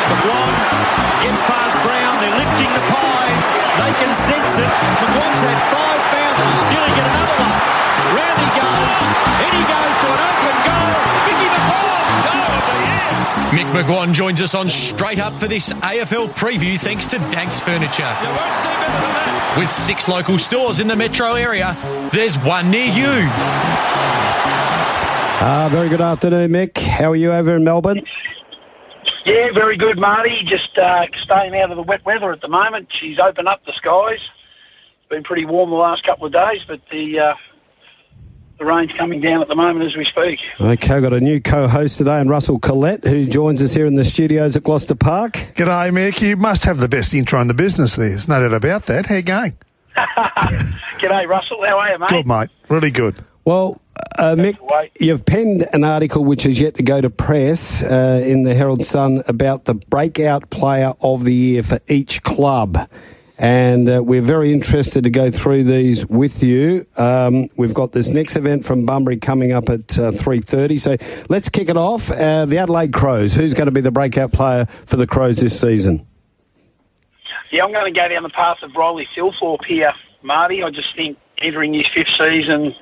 McGuane gets past Brown. They're lifting the pies. They can sense it. McGuane's had 5 bounces. Nearly get another one. Round he goes. In he goes to an open goal. Mickey McGuane, goal of the year. Mick McGuane joins us on Straight Up for this AFL preview thanks to Danks Furniture. You won't see better than that. With 6 local stores in the metro area, there's one near you. Very good afternoon, Mick. How are you over in Melbourne? Yeah, very good, Marty. Just staying out of the wet weather at the moment. She's opened up the skies. It's been pretty warm the last couple of days, but the rain's coming down at the moment as we speak. Okay, I've got a new co-host today, and Russell Collette, who joins us here in the studios at Gloucester Park. G'day, Mick. You must have the best intro in the business there. There's no doubt about that. How you going? G'day, Russell. How are you, mate? Good, mate. Really good. Well, Mick, you've penned an article which is yet to go to press in the Herald Sun about the breakout player of the year for each club. And we're very interested to go through these with you. We've got this next event from Bunbury coming up at 3:30. So let's kick it off. The Adelaide Crows. Who's going to be the breakout player for the Crows this season? Yeah, I'm going to go down the path of Riley Thilthorpe here, Marty. I just think entering his 5th season,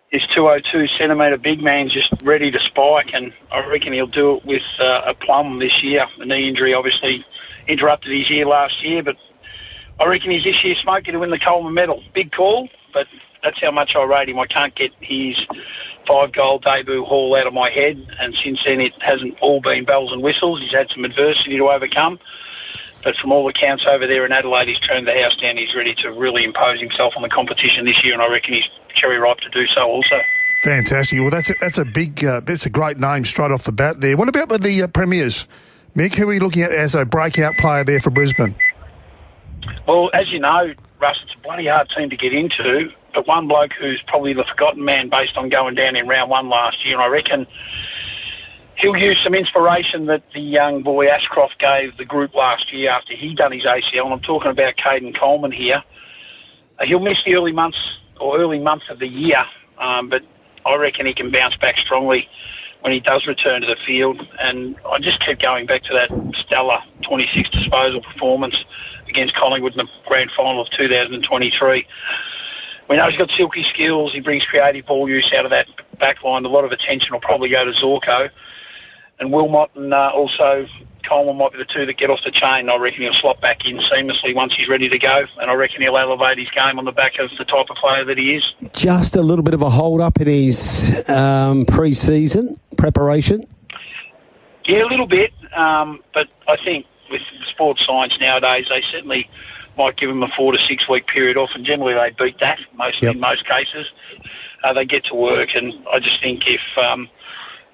his 202-centimetre big man's just ready to spike, and I reckon he'll do it with a plum this year. The knee injury obviously interrupted his year last year, but I reckon he's this year smoking to win the Coleman medal. Big call, but that's how much I rate him. I can't get his 5-goal debut haul out of my head, and since then it hasn't all been bells and whistles. He's had some adversity to overcome, but from all accounts over there in Adelaide, he's turned the house down. He's ready to really impose himself on the competition this year, and I reckon he's cherry ripe to do so also. Fantastic. Well, that's a big, it's a great name straight off the bat there. What about with the Premiers, Mick? Who are you looking at as a breakout player there for Brisbane? Well, as you know, Russ, it's a bloody hard team to get into, but one bloke who's probably the forgotten man based on going down in round 1 last year, and I reckon he'll use some inspiration that the young boy Ashcroft gave the group last year after he done his ACL, and I'm talking about Caden Coleman here. He'll miss the early month of the year, but I reckon he can bounce back strongly when he does return to the field, and I just keep going back to that stellar 26 disposal performance against Collingwood in the grand final of 2023. We know he's got silky skills. He brings creative ball use out of that back line. A lot of attention will probably go to Zorko. And Wilmot and also Coleman might be the two that get off the chain. I reckon he'll slot back in seamlessly once he's ready to go. And I reckon he'll elevate his game on the back of the type of player that he is. Just a little bit of a hold-up in his pre-season preparation? Yeah, a little bit. But I think with sports science nowadays, they certainly might give him a 4 to 6 week period off, and generally they beat that in most cases. They get to work, and I just think if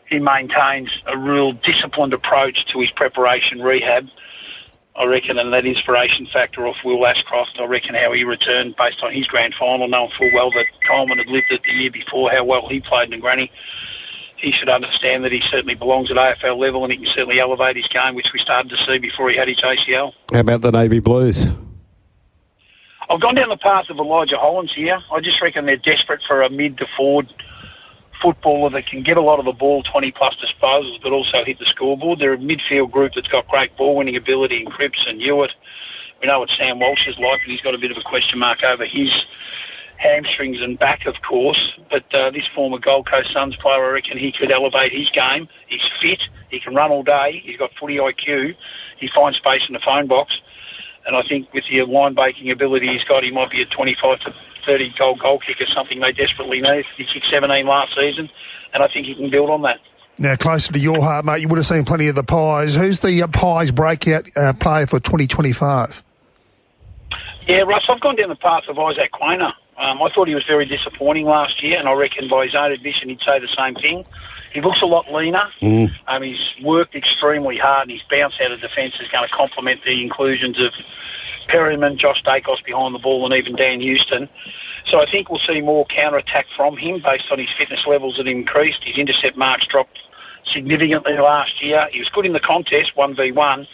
he maintains a real disciplined approach to his preparation rehab, I reckon, and that inspiration factor off Will Ashcroft, I reckon how he returned based on his grand final, knowing full well that Coleman had lived it the year before, how well he played in Granny. He should understand that he certainly belongs at AFL level, and he can certainly elevate his game, which we started to see before he had his ACL. How about the Navy Blues? I've gone down the path of Elijah Hollins here. I just reckon they're desperate for a mid to forward footballer that can get a lot of the ball, 20-plus disposals, but also hit the scoreboard. They're a midfield group that's got great ball-winning ability in Cripps and Hewitt. We know what Sam Walsh is like, and he's got a bit of a question mark over his hamstrings and back, of course. But this former Gold Coast Suns player, I reckon he could elevate his game. He's fit. He can run all day. He's got footy IQ. He finds space in the phone box. And I think with the line-breaking ability he's got, he might be a 25 to 30 goal kicker, something they desperately need. He kicked 17 last season, and I think he can build on that. Now, closer to your heart, mate, you would have seen plenty of the Pies. Who's the Pies breakout player for 2025? Yeah, Russ, I've gone down the path of Isaac Quainer. I thought he was very disappointing last year, and I reckon by his own admission he'd say the same thing. He looks a lot leaner. He's worked extremely hard, and his bounce out of defence is going to complement the inclusions of Perryman, Josh Dacos behind the ball, and even Dan Houston. So I think we'll see more counter-attack from him based on his fitness levels that increased. His intercept marks dropped significantly last year. He was good in the contest, 1v1,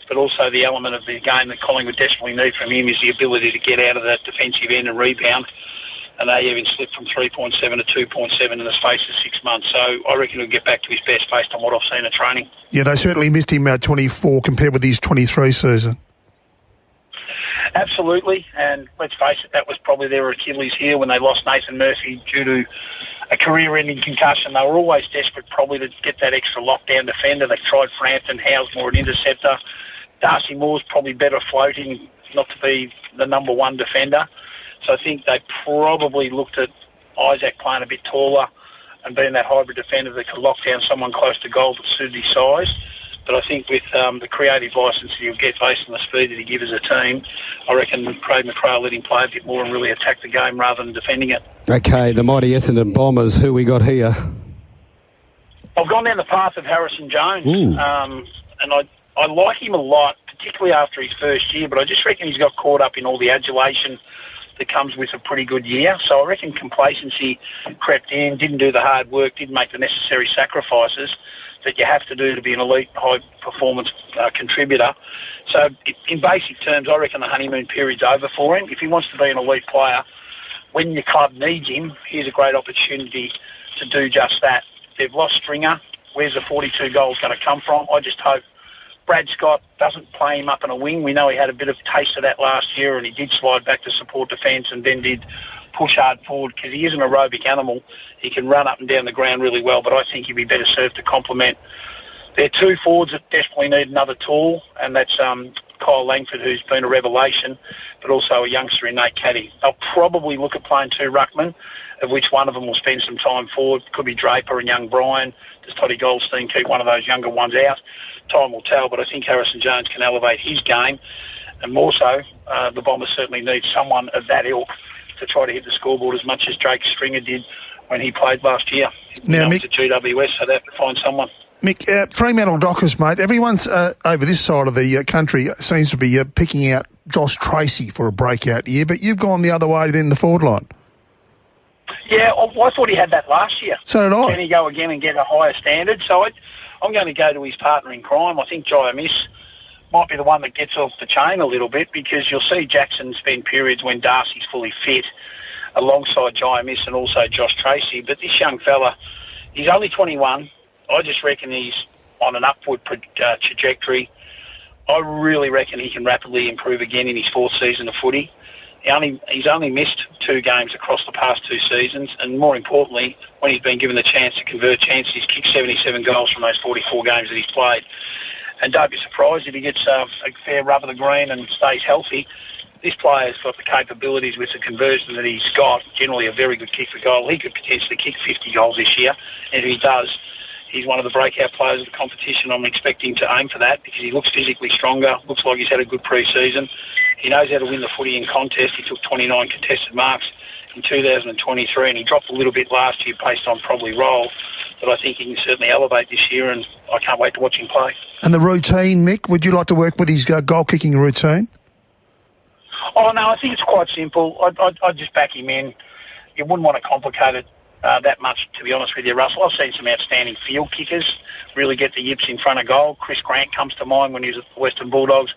but also the element of the game that Collingwood desperately need from him is the ability to get out of that defensive end and rebound. and they even slipped from 3.7 to 2.7 in the space of 6 months. So I reckon he'll get back to his best based on what I've seen in training. Yeah, they certainly missed him 24 compared with his 23 season. Absolutely, and let's face it, that was probably their Achilles heel when they lost Nathan Murphy due to a career-ending concussion. They were always desperate probably to get that extra lockdown defender. They tried Frampton, Housemore, an interceptor. Darcy Moore's probably better floating, not to be the number one defender. So I think they probably looked at Isaac playing a bit taller and being that hybrid defender that could lock down someone close to goal that suited his size. But I think with the creative licence that he'll get based on the speed that he gives as a team, I reckon Craig McRae let him play a bit more and really attack the game rather than defending it. Okay, the mighty Essendon Bombers, who we got here? I've gone down the path of Harrison Jones, and I like him a lot, particularly after his first year, but I just reckon he's got caught up in all the adulation that comes with a pretty good year. So I reckon complacency crept in, didn't do the hard work, didn't make the necessary sacrifices that you have to do to be an elite high-performance contributor. So in basic terms, I reckon the honeymoon period's over for him. If he wants to be an elite player, when your club needs him, here's a great opportunity to do just that. They've lost Stringer. Where's the 42 goals going to come from? I just hope Brad Scott doesn't play him up in a wing. We know he had a bit of taste of that last year, and he did slide back to support defence and then did push hard forward because he is an aerobic animal. He can run up and down the ground really well, but I think he'd be better served to complement their two forwards that desperately need another tool, and that's Kyle Langford, who's been a revelation, but also a youngster in Nate Caddy. They'll probably look at playing two ruckmen, of which one of them will spend some time forward. Could be Draper and young Brian. Does Toddy Goldstein keep one of those younger ones out? Time will tell, but I think Harrison Jones can elevate his game, and more so, the Bombers certainly need someone of that ilk to try to hit the scoreboard as much as Drake Stringer did when he played last year. Now, Mick, to GWS, so they have to find someone. Mick, Fremantle Dockers, mate, everyone's over this side of the country seems to be picking out Josh Tracy for a breakout year, but you've gone the other way in the forward line. Yeah, I thought he had that last year. So did I. Can he go again and get a higher standard? So I'm going to go to his partner in crime. I think Jai Miss might be the one that gets off the chain a little bit, because you'll see Jackson spend periods when Darcy's fully fit alongside Jai Miss and also Josh Tracy. But this young fella, he's only 21. I just reckon he's on an upward trajectory. I really reckon he can rapidly improve again in his fourth season of footy. He's only missed 2 games across the past 2 seasons, and more importantly, when he's been given the chance to convert chances, he's kicked 77 goals from those 44 games that he's played. And don't be surprised if he gets a fair rub of the green and stays healthy. This player's got the capabilities with the conversion that he's got, generally a very good kick for goal. He could potentially kick 50 goals this year, and if he does, he's one of the breakout players of the competition. I'm expecting to aim for that because he looks physically stronger, looks like he's had a good pre-season. He knows how to win the footy in contest. He took 29 contested marks in 2023, and he dropped a little bit last year based on probably role. But I think he can certainly elevate this year, and I can't wait to watch him play. And the routine, Mick, would you like to work with his goal-kicking routine? Oh, no, I think it's quite simple. I'd just back him in. You wouldn't want to complicate it that much, to be honest with you, Russell. I've seen some outstanding field kickers really get the yips in front of goal. Chris Grant comes to mind when he was at the Western Bulldogs.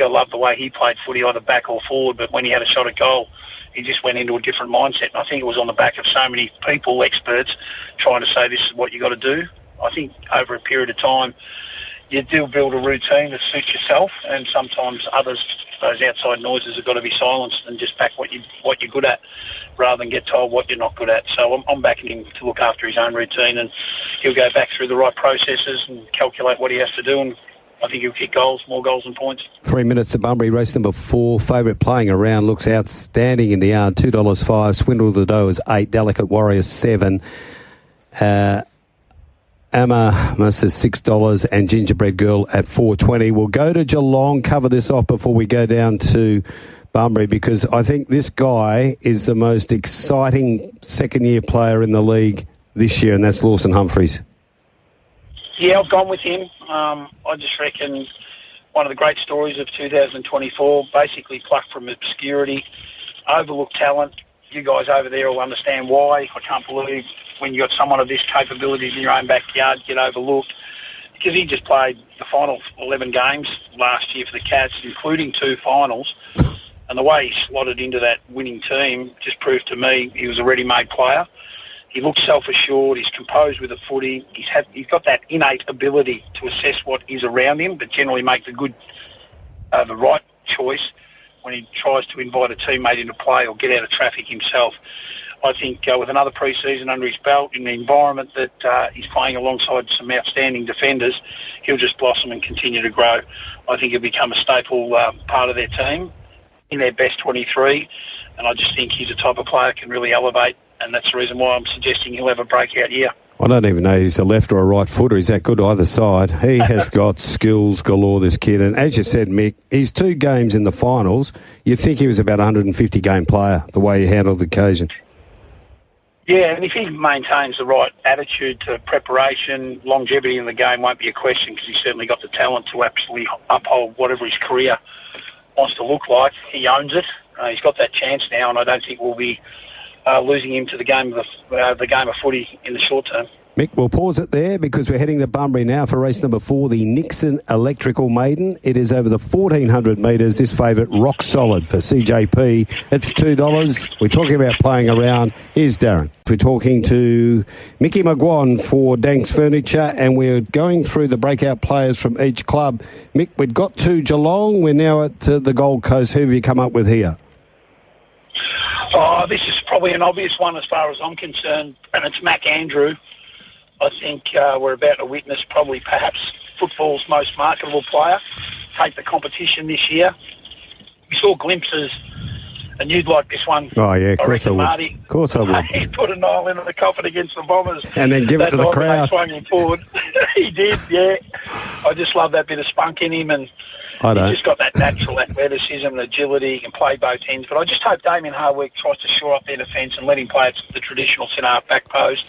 I love the way he played footy, either back or forward, but when he had a shot at goal, he just went into a different mindset. And I think it was on the back of so many people, experts, trying to say this is what you got to do. I think over a period of time, you do build a routine that suits yourself, and sometimes others, those outside noises have got to be silenced and just back what you're good at, rather than get told what you're not good at. So I'm backing him to look after his own routine, and he'll go back through the right processes and calculate what he has to do, and I think he'll kick goals, more goals than points. 3 minutes to Bunbury, race number 4. Favourite playing around, looks outstanding in the yard. $2.05. Swindle the Dough is 8. Delicate Warrior 7. Amamus is $6, and Gingerbread Girl at $4.20. We'll go to Geelong, cover this off before we go down to Bunbury, because I think this guy is the most exciting second-year player in the league this year, and that's Lawson Humphries. Yeah, I've gone with him. I just reckon one of the great stories of 2024, basically plucked from obscurity, overlooked talent. You guys over there will understand why. I can't believe when you've got someone of this capabilities in your own backyard get overlooked, because he just played the final 11 games last year for the Cats, including 2 finals. And the way he slotted into that winning team just proved to me he was a ready-made player. He looks self-assured, he's composed with the footy, he's got that innate ability to assess what is around him, but generally make the right choice when he tries to invite a teammate into play or get out of traffic himself. I think with another pre-season under his belt in the environment that he's playing alongside some outstanding defenders, he'll just blossom and continue to grow. I think he'll become a staple part of their team in their best 23, and I just think he's a type of player who can really elevate, and that's the reason why I'm suggesting he'll have a breakout year. I don't even know he's a left or a right footer. He's that good either side. He has got skills galore, this kid. And as you said, Mick, he's 2 games in the finals. You'd think he was about a 150-game player, the way he handled the occasion. Yeah, and if he maintains the right attitude to preparation, longevity in the game won't be a question, because he's certainly got the talent to absolutely uphold whatever his career wants to look like. He owns it. He's got that chance now, and I don't think we'll be losing him to the game of footy in the short term. Mick, we'll pause it there because we're heading to Bunbury now for race number 4, the Nixon Electrical Maiden. It is over the 1,400 metres. This favourite, Rock Solid for CJP. It's $2. We're talking about playing around. Here's Darren. We're talking to Mickey McGuane for Danks Furniture, and we're going through the breakout players from each club. Mick, we've got to Geelong. We're now at the Gold Coast. Who have you come up with here? Oh, this is probably an obvious one as far as I'm concerned, and it's Mac Andrew. I think we're about to witness probably perhaps football's most marketable player take the competition this year. We saw glimpses, and you'd like this one. Oh, yeah, of course I would. Marty, of course I would. He put a nail into the coffin against the Bombers. And then give it to the crowd. Swung him forward. He did, yeah. I just love that bit of spunk in him, and he's just got that natural athleticism and agility. He can play both ends. But I just hope Damien Hardwick tries to shore up their defence and let him play at the traditional centre-half back post.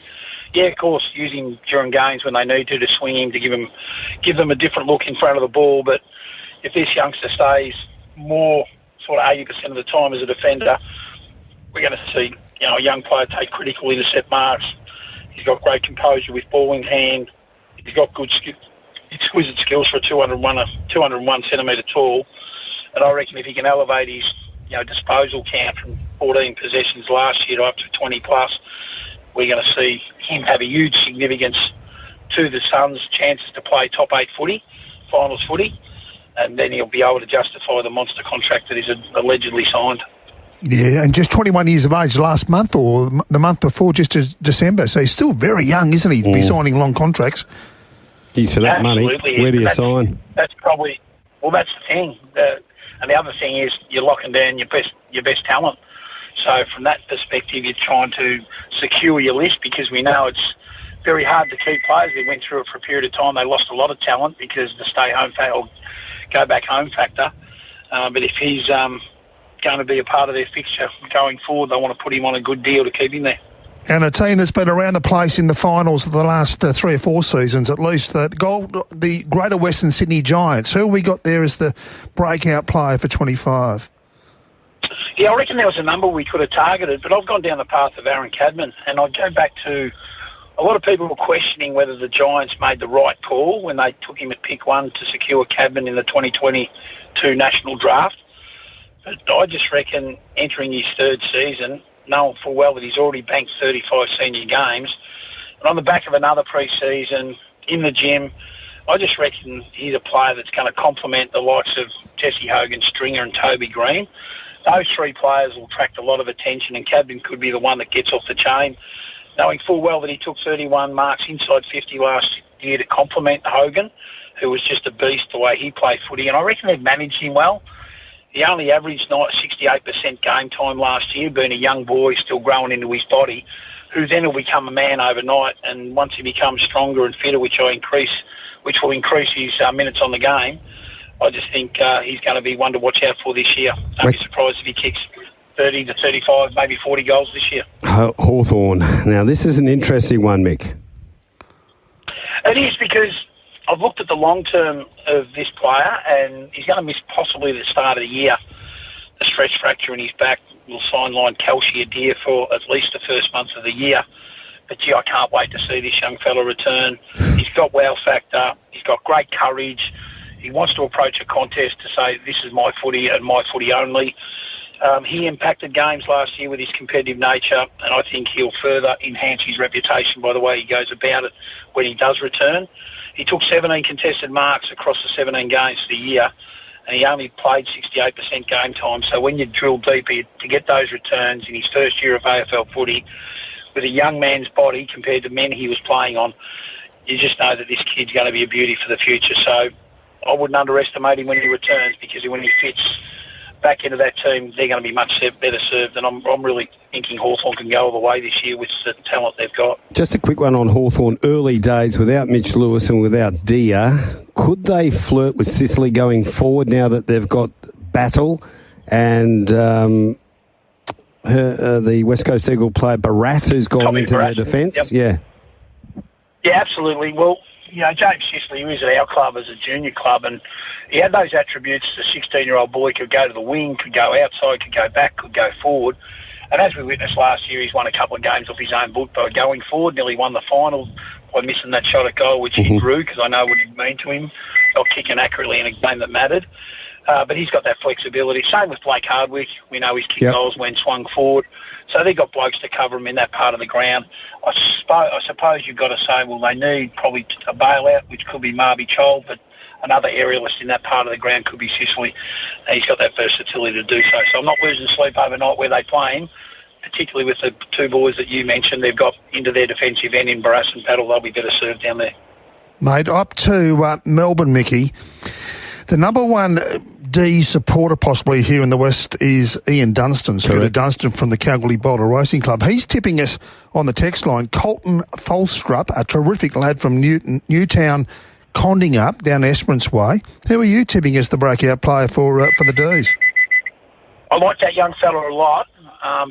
Yeah, of course, use him during games when they need to swing him, to give them a different look in front of the ball. But if this youngster stays more sort of 80% of the time as a defender, we're going to see a young player take critical intercept marks. He's got great composure with ball in hand. He's got good exquisite skills for a 201 centimetre tall. And I reckon if he can elevate his disposal count from 14 possessions last year to up to 20 plus, we're going to see him have a huge significance to the Suns' chances to play top 8 footy, finals footy, and then he'll be able to justify the monster contract that he's allegedly signed. Yeah, and just 21 years of age last month, or the month before, just December. So he's still very young, isn't he, to be signing long contracts? Geez, for that Absolutely. money, where do you sign? That's probably, that's the thing. And the other thing is you're locking down your best talent. So from that perspective, you're trying to secure your list, because we know it's very hard to keep players. We went through it for a period of time. They lost a lot of talent because the stay-home factor or go-back-home factor. But if he's going to be a part of their fixture going forward, they want to put him on a good deal to keep him there. And a team that's been around the place in the finals of the last 3 or 4 seasons, at least, the Greater Western Sydney Giants. Who have we got there as the breakout player for 25? Yeah, I reckon there was a number we could have targeted, but I've gone down the path of Aaron Cadman, and I'd go back to a lot of people were questioning whether the Giants made the right call when they took him at pick 1 to secure Cadman in the 2022 national draft. But I just reckon entering his 3rd season, knowing full well that he's already banked 35 senior games, and on the back of another pre-season in the gym, I just reckon he's a player that's going to complement the likes of Jesse Hogan, Stringer and Toby Green. Those 3 players will attract a lot of attention, and Cadman could be the one that gets off the chain, knowing full well that he took 31 marks inside 50 last year to complement Hogan, who was just a beast the way he played footy, and I reckon they've managed him well. He only averaged 68% game time last year, being a young boy still growing into his body, who then will become a man overnight, and once he becomes stronger and fitter, which will increase his minutes on the game, I just think he's going to be one to watch out for this year. Don't be surprised if he kicks 30 to 35, maybe 40 goals this year. Hawthorn. Now, this is an interesting one, Mick. It is, because I've looked at the long term of this player, and he's going to miss possibly the start of the year. A stretch fracture in his back will sideline Kelsey Adair for at least the first month of the year. But, gee, I can't wait to see this young fella return. He's got wow factor. He's got great courage. He wants to approach a contest to say, this is my footy and my footy only. He impacted games last year with his competitive nature, and I think he'll further enhance his reputation by the way he goes about it when he does return. He took 17 contested marks across the 17 games for the year, and he only played 68% game time. So when you drill deeper to get those returns in his first year of AFL footy, with a young man's body compared to men he was playing on, you just know that this kid's going to be a beauty for the future. So I wouldn't underestimate him when he returns, because when he fits back into that team, they're going to be much better served. And I'm really thinking Hawthorn can go all the way this year with the talent they've got. Just a quick one on Hawthorn. Early days without Mitch Lewis and without Dia. Could they flirt with Sicily going forward now that they've got Battle and the West Coast Eagle player Barras, who's gone into their defence? Yep. Yeah, absolutely. Well, James Sicily, who is at our club as a junior club, and he had those attributes. The 16-year-old boy could go to the wing, could go outside, could go back, could go forward. And as we witnessed last year, he's won a couple of games off his own book by going forward, nearly won the final by missing that shot at goal, which he drew, because I know what it meant to him, not kicking accurately in a game that mattered. But he's got that flexibility. Same with Blake Hardwick. We know he's kicked goals when swung forward. So they've got blokes to cover him in that part of the ground. I suppose you've got to say, well, they need probably a bailout, which could be Marby Chol, but another aerialist in that part of the ground could be Sicily. And he's got that versatility to do so. So I'm not losing sleep overnight where they play him, particularly with the two boys that you mentioned. They've got into their defensive end in Barras and Paddle. They'll be better served down there. Mate, up to Melbourne, Mickey. The number one D supporter possibly here in the West is Ian Dunstan, Scooter Dunstan from the Kalgoorlie Boulder Racing Club. He's tipping us on the text line. Colton Tholstrup, a terrific lad from Newtown, Condingup down Esperance Way. Who are you tipping as the breakout player for the D's? I like that young fella a lot,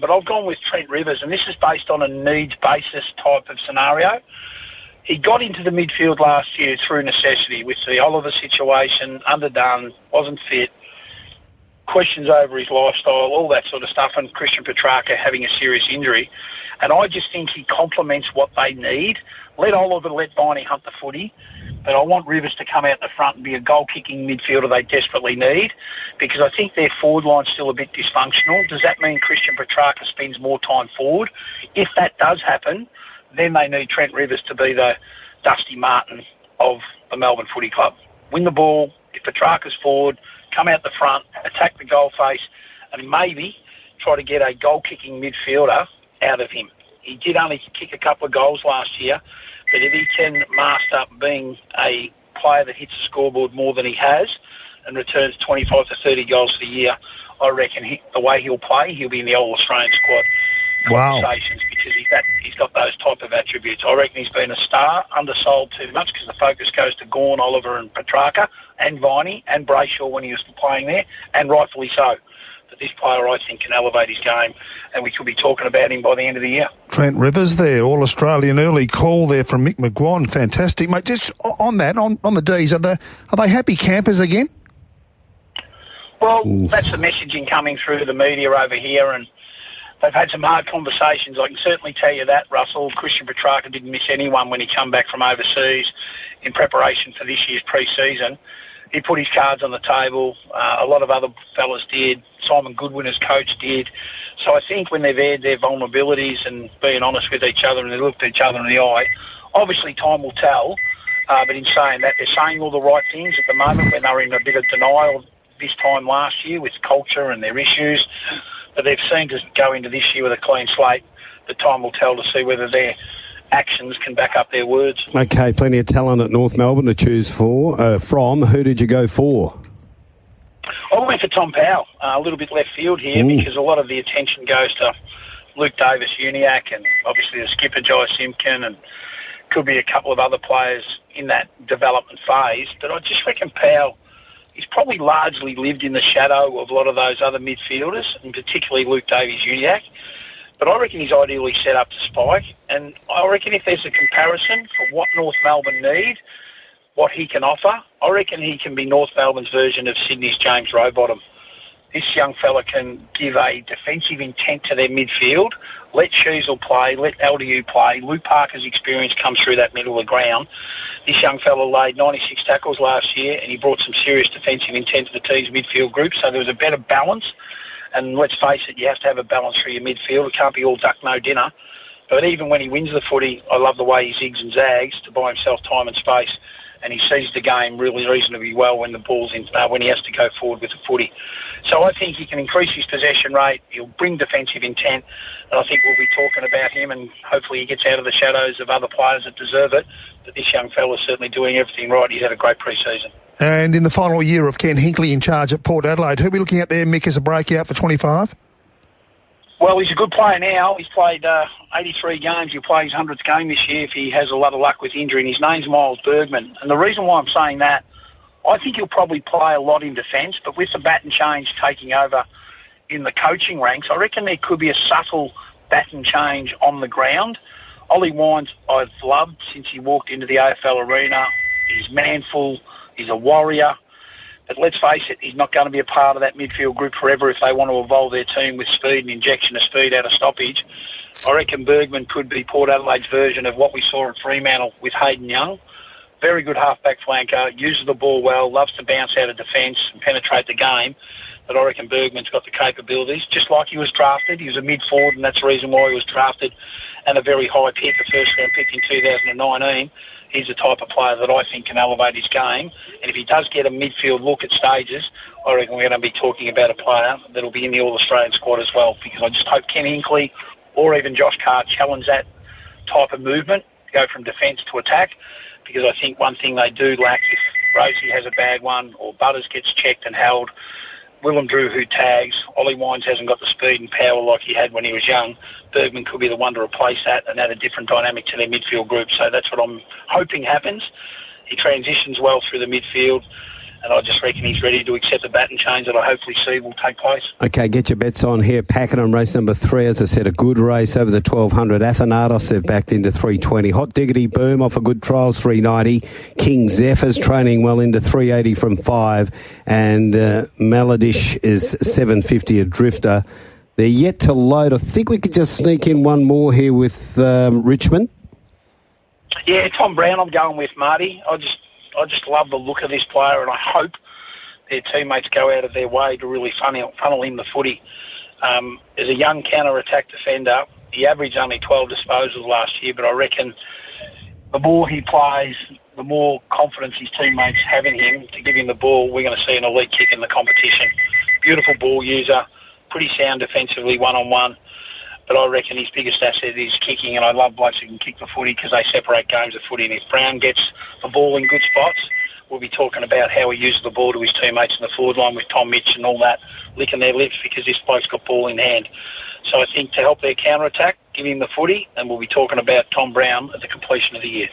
but I've gone with Trent Rivers, and this is based on a needs basis type of scenario. He got into the midfield last year through necessity with the Oliver situation, underdone, wasn't fit, questions over his lifestyle, all that sort of stuff, and Christian Petrarca having a serious injury. And I just think he complements what they need. Let Oliver, let Viney hunt the footy, but I want Rivers to come out the front and be a goal-kicking midfielder they desperately need, because I think their forward line's still a bit dysfunctional. Does that mean Christian Petrarca spends more time forward? If that does happen, then they need Trent Rivers to be the Dusty Martin of the Melbourne Footy Club. Win the ball, if Petrarca's forward, come out the front, attack the goal face, and maybe try to get a goal-kicking midfielder out of him. He did only kick a couple of goals last year, but if he can master being a player that hits the scoreboard more than he has and returns 25 to 30 goals for the year, I reckon the way he'll play, he'll be in the All-Australian squad conversations, because he's got those type of attributes. I reckon he's been a star, undersold too much, because the focus goes to Gawn, Oliver and Petrarca and Viney and Brayshaw when he was playing there, and rightfully so. But this player, I think, can elevate his game, and we could be talking about him by the end of the year. Trent Rivers there, All-Australian early call there from Mick McGuane. Fantastic. Mate, just on that, on the Ds, are they happy campers again? Well, that's the messaging coming through the media over here, and they've had some hard conversations. I can certainly tell you that, Russell. Christian Petrarca didn't miss anyone when he came back from overseas in preparation for this year's pre-season. He put his cards on the table. A lot of other fellas did. Simon Goodwin as coach did. So I think when they've aired their vulnerabilities and being honest with each other and they looked each other in the eye, obviously time will tell. But in saying that, they're saying all the right things at the moment when they were in a bit of denial this time last year with culture and their issues. But they've seemed to go into this year with a clean slate. The time will tell to see whether their actions can back up their words. Okay, plenty of talent at North Melbourne to choose from. Who did you go for? I went for Tom Powell, a little bit left field here, because a lot of the attention goes to Luke Davis-Uniacke and obviously the skipper, Jai Simpkin, and could be a couple of other players in that development phase. But I just reckon Powell, he's probably largely lived in the shadow of a lot of those other midfielders, and particularly Luke Davies-Uniacke. But I reckon he's ideally set up to spike. And I reckon if there's a comparison for what North Melbourne need, what he can offer, I reckon he can be North Melbourne's version of Sydney's James Rowbottom. This young fella can give a defensive intent to their midfield, let Sheasel play, let LDU play. Luke Parker's experience comes through that middle of the ground. This young fella laid 96 tackles last year, and he brought some serious defensive intent to the team's midfield group, so there was a better balance. And let's face it, you have to have a balance through your midfield. It can't be all duck, no dinner. But even when he wins the footy, I love the way he zigs and zags to buy himself time and space. And he sees the game really reasonably well when the ball's in, when he has to go forward with the footy. So I think he can increase his possession rate. He'll bring defensive intent, and I think we'll be talking about him. And hopefully he gets out of the shadows of other players that deserve it. But this young fella's certainly doing everything right. He's had a great pre-season. And in the final year of Ken Hinkley in charge at Port Adelaide, who are we looking at there, Mick, as a breakout for 25? Well, he's a good player now. He's played 83 games. He'll play his 100th game this year if he has a lot of luck with injury. And his name's Miles Bergman. And the reason why I'm saying that, I think he'll probably play a lot in defence, but with the baton change taking over in the coaching ranks, I reckon there could be a subtle baton change on the ground. Ollie Wines I've loved since he walked into the AFL arena. He's manful. He's a warrior. But let's face it, he's not going to be a part of that midfield group forever if they want to evolve their team with speed and injection of speed out of stoppage. I reckon Bergman could be Port Adelaide's version of what we saw at Fremantle with Hayden Young. Very good half-back flanker, uses the ball well, loves to bounce out of defence and penetrate the game. But I reckon Bergman's got the capabilities, just like he was drafted. He was a mid-forward, and that's the reason why he was drafted, and a very high pick, a first-round pick in 2019. He's the type of player that I think can elevate his game. And if he does get a midfield look at stages, I reckon we're going to be talking about a player that'll be in the All-Australian squad as well, because I just hope Ken Hinkley or even Josh Carr challenge that type of movement, go from defence to attack, because I think one thing they do lack, if Rosie has a bad one or Butters gets checked and held, Willem Drew who tags, Ollie Wines hasn't got the speed and power like he had when he was young. Bergman could be the one to replace that and add a different dynamic to their midfield group. So that's what I'm hoping happens. He transitions well through the midfield, and I just reckon he's ready to accept the baton change that I hopefully see will take place. Okay, get your bets on here. Pakenham, race number 3, as I said, a good race over the 1200. Athanatos, they've backed into 320. Hot Diggity Boom off a good trials, 390. King Zephyr's training well into 380 from 5. And Maladish is 750, a drifter. They're yet to load. I think we could just sneak in one more here with Richmond. Yeah, Tom Brown I'm going with, Marty. I just love the look of this player, and I hope their teammates go out of their way to really funnel in the footy. As a young counter-attack defender, he averaged only 12 disposals last year, but I reckon the more he plays, the more confidence his teammates have in him to give him the ball. We're going to see an elite kick in the competition. Beautiful ball user, pretty sound defensively one-on-one. But I reckon his biggest asset is kicking, and I love blokes who can kick the footy because they separate games of footy. And if Brown gets the ball in good spots, we'll be talking about how he uses the ball to his teammates in the forward line with Tom Mitch and all that, licking their lips because this bloke's got ball in hand. So I think to help their counter-attack, give him the footy, and we'll be talking about Tom Brown at the completion of the year.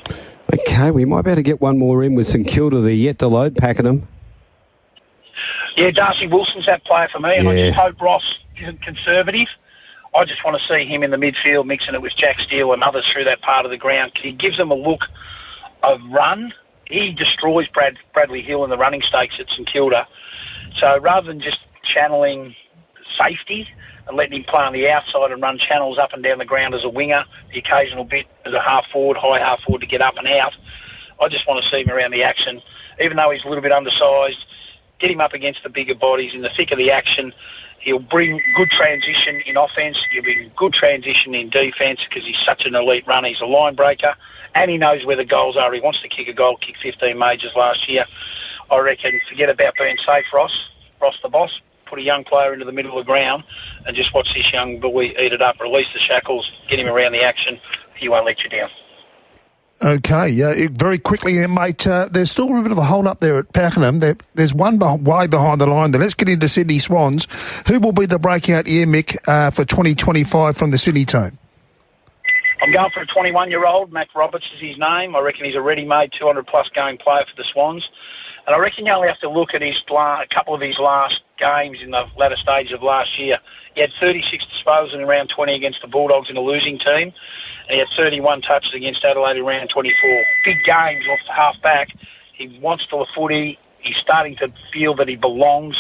Okay, we might be able to get one more in with St Kilda. They're yet to load, Pakenham. Yeah, Darcy Wilson's that player for me, and I just hope Ross isn't conservative. I just want to see him in the midfield mixing it with Jack Steele and others through that part of the ground. He gives them a look of run. He destroys Bradley Hill in the running stakes at St Kilda. So rather than just channeling safety and letting him play on the outside and run channels up and down the ground as a winger, the occasional bit as a half-forward, high half-forward to get up and out, I just want to see him around the action. Even though he's a little bit undersized, get him up against the bigger bodies in the thick of the action. He'll bring good transition in offence. He'll bring good transition in defence because he's such an elite runner. He's a line breaker, and he knows where the goals are. He wants to kick a goal, kick 15 majors last year. I reckon forget about being safe, Ross the boss. Put a young player into the middle of the ground and just watch this young boy eat it up. Release the shackles, get him around the action. He won't let you down. Okay, very quickly, mate, there's still a bit of a hold up there at Pakenham. There's one way behind the line there. Let's get into Sydney Swans. Who will be the breakout year, Mick, for 2025 from the Sydney team? I'm going for a 21-year-old. Mac Roberts is his name. I reckon he's a ready-made 200-plus game player for the Swans. And I reckon you only have to look at a couple of his last games in the latter stage of last year. He had 36 disposals in round 20 against the Bulldogs in a losing team. And he had 31 touches against Adelaide in round 24. Big games off the half-back. He wants to the footy. He's starting to feel that he belongs.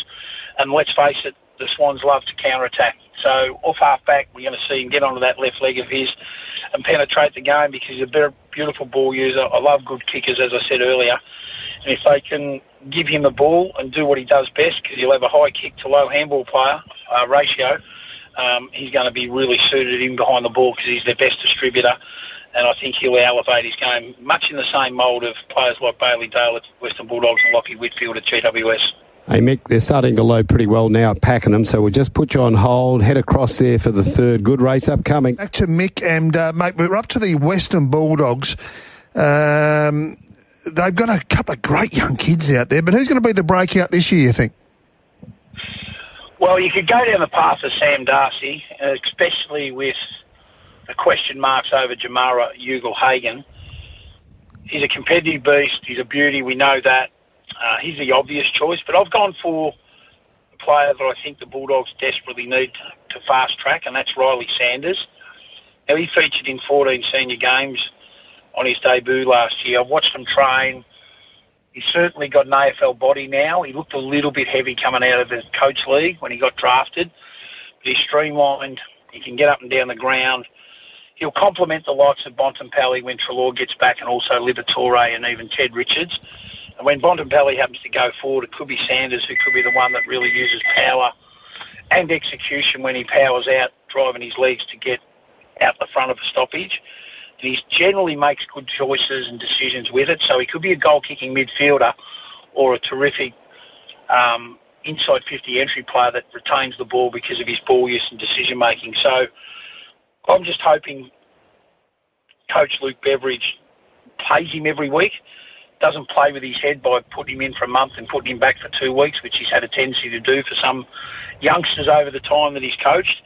And let's face it, the Swans love to counter-attack. So off half-back, we're going to see him get onto that left leg of his and penetrate the game because he's a beautiful ball user. I love good kickers, as I said earlier. And if they can give him the ball and do what he does best, because he'll have a high kick to low handball player, ratio, he's going to be really suited in behind the ball because he's their best distributor. And I think he'll elevate his game much in the same mould of players like Bailey Dale at Western Bulldogs and Lockie Whitfield at GWS. Hey, Mick, they're starting to load pretty well now at Pakenham, so we'll just put you on hold, head across there for the third. Good race upcoming. Back to Mick, and, mate, we're up to the Western Bulldogs. They've got a couple of great young kids out there, but who's going to be the breakout this year, you think? Well, you could go down the path of Sam Darcy, especially with the question marks over Jamara Ugle-Hagan. He's a competitive beast. He's a beauty. We know that. He's the obvious choice, but I've gone for a player that I think the Bulldogs desperately need to fast track, and that's Riley Sanders. Now, he featured in 14 senior games on his debut last year. I've watched him train. He's certainly got an AFL body now. He looked a little bit heavy coming out of the coach league when he got drafted, but he's streamlined. He can get up and down the ground. He'll complement the likes of Bontempelli when Treloar gets back, and also Liberatore and even Ted Richards. And when Bontempelli happens to go forward, it could be Sanders who could be the one that really uses power and execution when he powers out, driving his legs to get out the front of a stoppage. And he generally makes good choices and decisions with it, so he could be a goal-kicking midfielder or a terrific inside 50 entry player that retains the ball because of his ball use and decision-making. So I'm just hoping Coach Luke Beveridge plays him every week, doesn't play with his head by putting him in for a month and putting him back for 2 weeks, which he's had a tendency to do for some youngsters over the time that he's coached.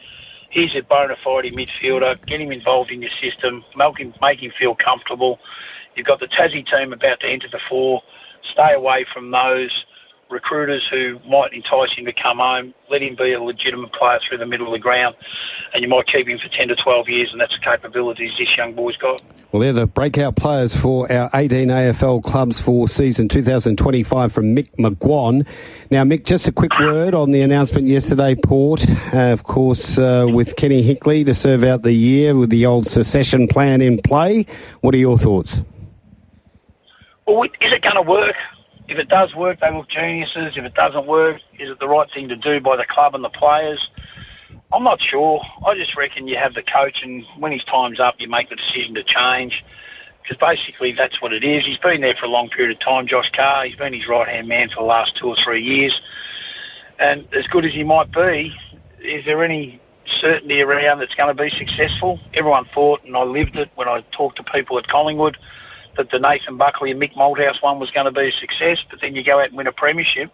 He's a bona fide midfielder. Get him involved in your system, make him feel comfortable. You've got the Tassie team about to enter the fore. Stay away from those recruiters who might entice him to come home. Let him be a legitimate player through the middle of the ground, and you might keep him for 10 to 12 years, and that's the capabilities this young boy's got. Well, they're the breakout players for our 18 AFL clubs for season 2025 from Mick McGuane. Now, Mick, just a quick word on the announcement yesterday, Port, of course, with Kenny Hickley to serve out the year with the old secession plan in play. What are your thoughts? Well, is it going to work? If it does work, they look geniuses. If it doesn't work, is it the right thing to do by the club and the players? I'm not sure. I just reckon you have the coach, and when his time's up, you make the decision to change, because basically that's what it is. He's been there for a long period of time, Josh Carr. He's been his right-hand man for the last 2 or 3 years. And as good as he might be, is there any certainty around that's going to be successful? Everyone thought, and I lived it when I talked to people at Collingwood, that the Nathan Buckley and Mick Malthouse one was going to be a success, but then you go out and win a premiership.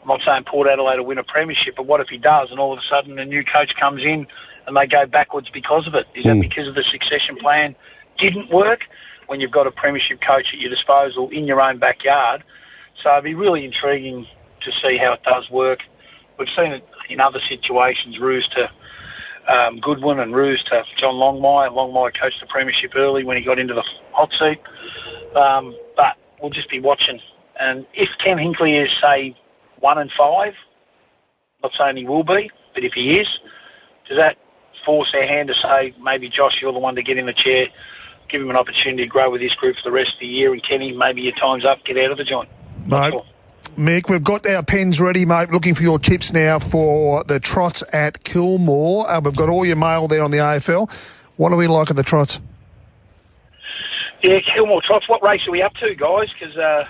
I'm not saying Port Adelaide will win a premiership, but what if he does, and all of a sudden a new coach comes in and they go backwards because of it? Is that because of the succession plan didn't work when you've got a premiership coach at your disposal in your own backyard? So it'd be really intriguing to see how it does work. We've seen it in other situations, Ruse to Goodwin and Ruse to John Longmire. Longmire coached the premiership early when he got into the hot seat. But we'll just be watching. And if Ken Hinkley is, say, 1-5, not saying he will be, but if he is, does that force our hand to say, maybe Josh, you're the one to get in the chair, give him an opportunity to grow with this group for the rest of the year, and Kenny, maybe your time's up, get out of the joint? Mate, Mick, we've got our pens ready, mate, looking for your tips now for the trots at Kilmore. We've got all your mail there on the AFL. What do we like at the trots? Yeah, Kilmore trots. What race are we up to, guys? Because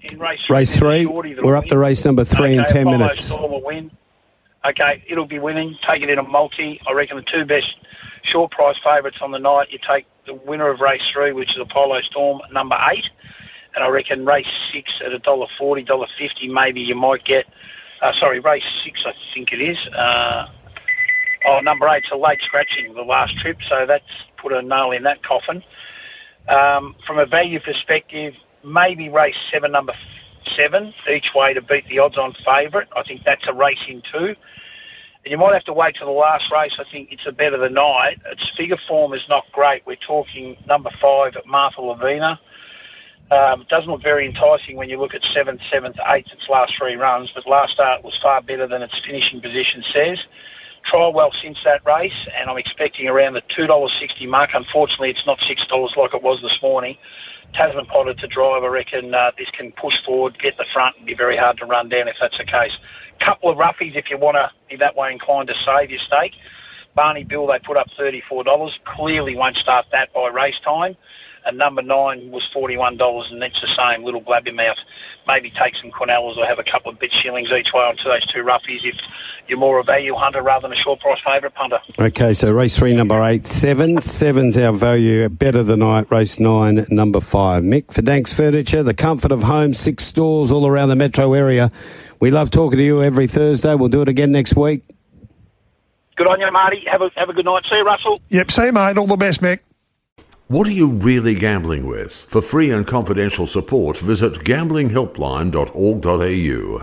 in race 3, we're up to race number 3 in 10 minutes. Storm will win. Okay, it'll be winning. Take it in a multi. I reckon the 2 best short price favourites on the night. You take the winner of race 3, which is Apollo Storm, number 8. And I reckon race 6 at $1.40, $1.50, maybe you might get... race 6, I think it is. Number 8's a late scratching the last trip, so that's put a nail in that coffin. From a value perspective, maybe race 7, number 7, each way to beat the odds-on favourite. I think that's a race in 2. And you might have to wait till the last race. I think it's a bet of the night. Its figure form is not great. We're talking number 5 at Martha Lavina. It doesn't look very enticing when you look at 7th, 8th, its last 3 runs, but last start was far better than its finishing position says. Trial well since that race, and I'm expecting around the $2.60 mark. Unfortunately, it's not $6 like it was this morning. Tasman Potter to drive, I reckon this can push forward, get the front, and be very hard to run down if that's the case. Couple of roughies if you want to be that way inclined to save your stake. Barney Bill, they put up $34. Clearly won't start that by race time. And number 9 was $41, and it's the same, little blabbermouth. Maybe take some Cornellas or have a couple of bit shillings each way onto those 2 roughies if you're more a value hunter rather than a short price favourite punter. Okay, so race 3, number 8, 7. 7's our value, better than night. Race 9, number 5. Mick, for Danks Furniture, the comfort of home, 6 stores all around the metro area. We love talking to you every Thursday. We'll do it again next week. Good on you, Marty. Have a good night. See you, Russell. Yep, see you, mate. All the best, Mick. What are you really gambling with? For free and confidential support, visit gamblinghelpline.org.au.